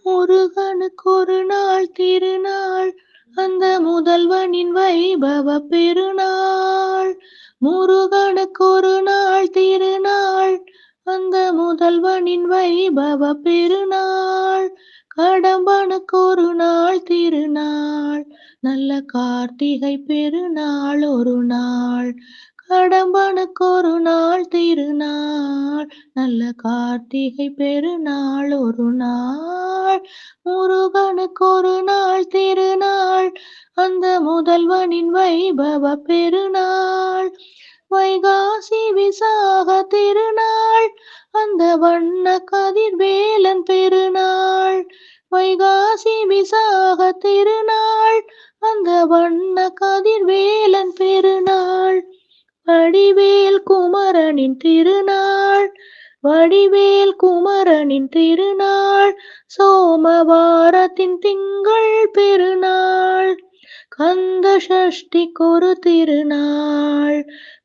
முருகனுக்கு ஒரு நாள் திருநாள், அந்த முதல்வனின் வைபவ பெருநாள். முருகனுக்கு ஒரு நாள் திருநாள், அந்த முதல்வனின் வைபவ பெருநாள். கடம்பனுக்கு ஒரு நாள் திருநாள், நல்ல கார்த்திகை பெருநாள் ஒரு நாள். கடம்பனுக்கு ஒரு நாள் திருநாள், நல்ல கார்த்திகை பெருநாள் ஒரு நாள். முருகனுக்கு ஒரு நாள் திருநாள், அந்த முதல்வனின் வைபவ பெருநாள். வைகாசி விசாக திருநாள், அந்த வண்ண கதிர்வேலன் பெருநாள். வைகாசி விசாக திருநாள், அந்த வண்ண கதிர்வேலன் பெருநாள். வடிவேல் குமரனின் திருநாள், வடிவேல் குமரனின் திருநாள். சோமவாரத்தின் திங்கள் பெருநாள். கந்த சஷ்டிக்கொரு திருநாள்,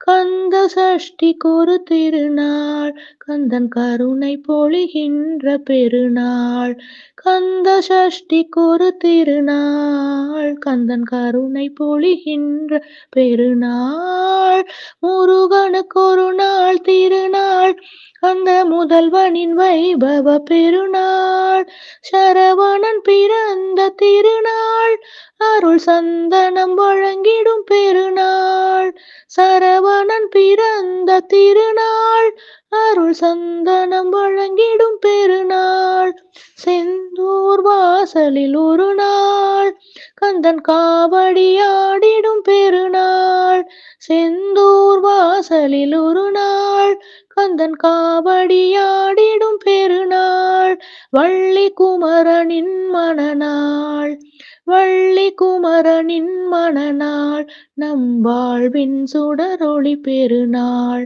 கந்த சஷ்டிக்கொரு திருநாள். கந்தன் கருணை பொழிகின்ற பெருநாள். கந்த சஷ்டிக்கொரு திருநாள், கந்தன் கருணை பொழிகின்ற பெருநாள். முருகனுக்கு ஒரு நாள் திருநாள், அந்த முதல்வனின் வைபவ பெருநாள். சரவணன் பிறந்த திருநாள், அருள் சந்தனம் வழங்கிடும் பெருநாள். சரவணன் பிறந்த திருநாள், அருள் சந்தனம் வழங்கிடும் பெருநாள். செந்தூர் வாசலில் ஒரு நாள், கந்தன் காவடி ஆடிடும் பெருநாள். செந்தூர் வாசலில் ஒரு நாள், கந்தன் காவடி ஆடிடும் பெருநாள். வள்ளி குமரனின் மணநாள், வள்ளி குமரனின் மணநாள். நம் வாழ்வின் சுடரொளி பெருநாள்.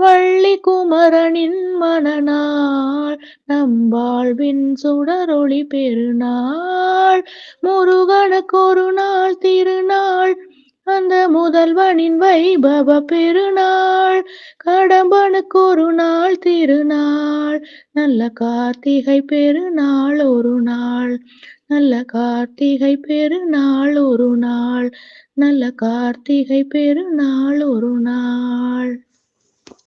வள்ளி குமரனின் மணநாள், நம் வாழ்வின் சுடரொளி பெருநாள். முருகனுக்கு ஒரு நாள் திருநாள், அந்த முதல்வனின் வைபவ பெருநாள். கடம்பனுக்கு ஒரு நாள் திருநாள், நல்ல கார்த்திகை பெருநாள் ஒரு நாள். நல்ல கார்த்திகை பெருநாள் ஒரு நாள், நல்ல கார்த்திகை பெருநாள் ஒரு நாள்.